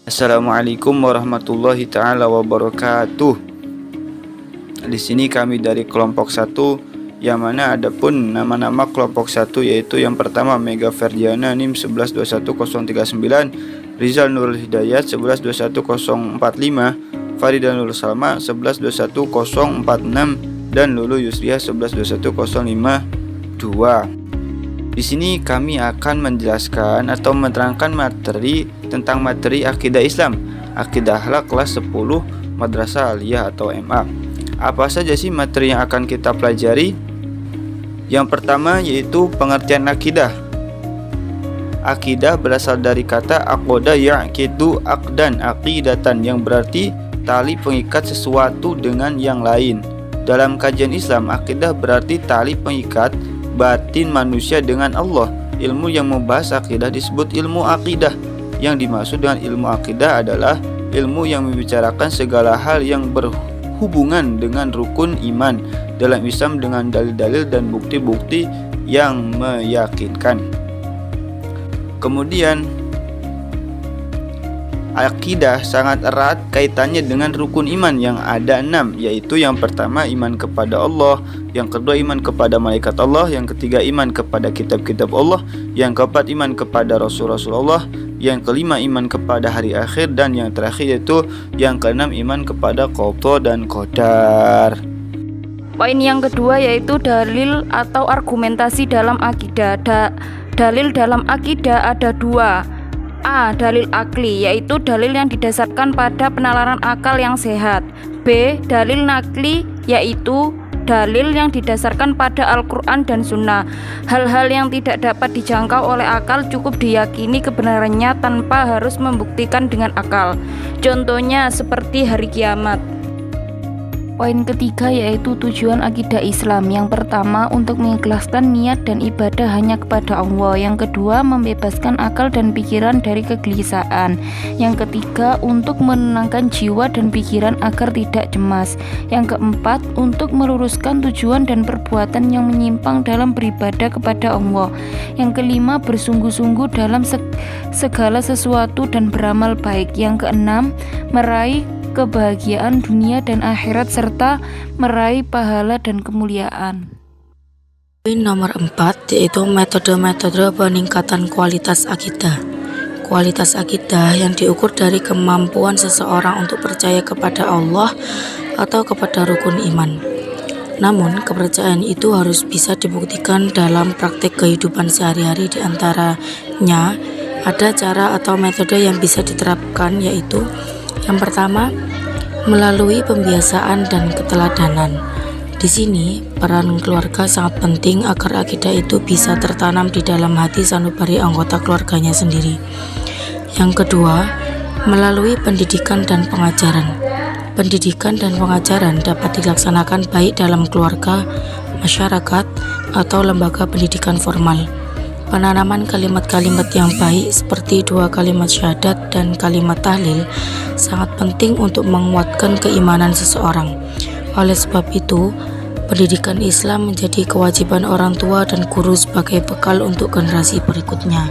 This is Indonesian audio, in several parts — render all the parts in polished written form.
Assalamualaikum warahmatullahi taala wabarakatuh. Di sini kami dari kelompok 1, yang mana ada pun nama-nama kelompok 1, yaitu yang pertama Mega Ferdiana NIM 1121039, Rizal Nurul Hidayat 1121045, Farida Nurul Salma 1121046, dan Lulu Yusriah 1121052. Di sini kami akan menjelaskan atau menerangkan materi tentang materi akidah Islam, akidah akhlak kelas 10 Madrasah Aliyah atau MA. Apa saja sih materi yang akan kita pelajari? Yang pertama yaitu pengertian akidah. Akidah berasal dari kata aqoda yaqidu aqdan aqidatan, yang berarti tali pengikat sesuatu dengan yang lain. Dalam kajian Islam, akidah berarti tali pengikat batin manusia dengan Allah. Ilmu yang membahas akidah disebut ilmu akidah. Yang dimaksud dengan ilmu akidah adalah ilmu yang membicarakan segala hal yang berhubungan dengan rukun iman dalam Islam dengan dalil-dalil dan bukti-bukti yang meyakinkan. Kemudian akidah sangat erat kaitannya dengan rukun iman yang ada 6, yaitu yang pertama iman kepada Allah, yang kedua iman kepada malaikat Allah, yang ketiga iman kepada kitab-kitab Allah, yang keempat iman kepada Rasul-Rasul Allah, yang kelima iman kepada hari akhir, dan yang terakhir yaitu yang keenam iman kepada qada dan qadar. Poin yang kedua yaitu dalil atau argumentasi dalam akidah. Dalil dalam akidah ada 2. A. Dalil akli, yaitu dalil yang didasarkan pada penalaran akal yang sehat. B. Dalil nakli, yaitu dalil yang didasarkan pada Al-Quran dan Sunnah. Hal-hal yang tidak dapat dijangkau oleh akal cukup diyakini kebenarannya tanpa harus membuktikan dengan akal. Contohnya seperti hari kiamat. Poin ketiga yaitu tujuan akidah Islam. Yang pertama, untuk mengikhlaskan niat dan ibadah hanya kepada Allah. Yang kedua, membebaskan akal dan pikiran dari kegelisahan. Yang ketiga, untuk menenangkan jiwa dan pikiran agar tidak cemas. Yang keempat, untuk meluruskan tujuan dan perbuatan yang menyimpang dalam beribadah kepada Allah. Yang kelima, bersungguh-sungguh dalam segala sesuatu dan beramal baik. Yang keenam, meraih kebahagiaan dunia dan akhirat serta meraih pahala dan kemuliaan. Poin nomor 4 yaitu metode-metode peningkatan kualitas akidah. Kualitas akidah yang diukur dari kemampuan seseorang untuk percaya kepada Allah atau kepada rukun iman. Namun, kepercayaan itu harus bisa dibuktikan dalam praktik kehidupan sehari-hari. Di antaranya ada cara atau metode yang bisa diterapkan, yaitu yang pertama, melalui pembiasaan dan keteladanan. Di sini, peran keluarga sangat penting agar akidah itu bisa tertanam di dalam hati sanubari anggota keluarganya sendiri. Yang kedua, melalui pendidikan dan pengajaran. Pendidikan dan pengajaran dapat dilaksanakan baik dalam keluarga, masyarakat, atau lembaga pendidikan formal. Penanaman kalimat-kalimat yang baik seperti 2 kalimat syahadat dan kalimat tahlil sangat penting untuk menguatkan keimanan seseorang. Oleh sebab itu, pendidikan Islam menjadi kewajiban orang tua dan guru sebagai bekal untuk generasi berikutnya.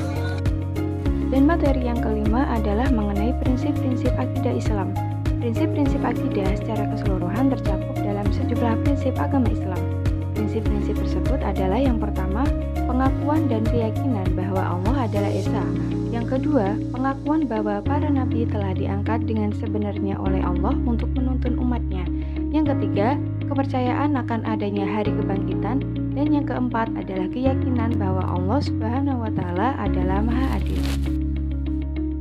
Dan materi yang kelima adalah mengenai prinsip-prinsip akidah Islam. Prinsip-prinsip akidah secara keseluruhan tercakup dalam sejumlah prinsip agama Islam. Prinsip-prinsip tersebut adalah yang pertama, pengakuan dan keyakinan bahwa Allah adalah Esa. Yang kedua, pengakuan bahwa para nabi telah diangkat dengan sebenarnya oleh Allah untuk menuntun umatnya. Yang ketiga, kepercayaan akan adanya hari kebangkitan. Dan yang keempat adalah keyakinan bahwa Allah Subhanahu wa Ta'ala adalah Maha Adil.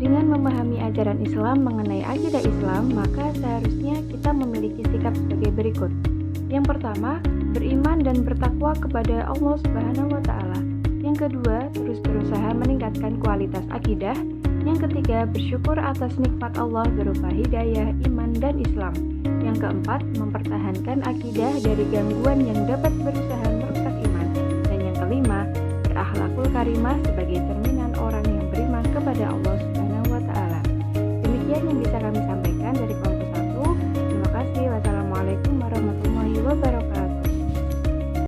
Dengan memahami ajaran Islam mengenai akidah Islam, maka seharusnya kita memiliki sikap sebagai berikut. Yang pertama, beriman dan bertakwa kepada Allah Subhanahu wa Ta'ala. Yang kedua, terus berusaha meningkatkan kualitas akidah. Yang ketiga, bersyukur atas nikmat Allah berupa hidayah, iman, dan Islam. Yang keempat, mempertahankan akidah dari gangguan yang dapat berusaha merusak iman. Dan yang kelima, berakhlakul karimah sebagai cerminan orang yang beriman kepada Allah Subhanahu wa Ta'ala. Demikian yang bisa kami sampaikan.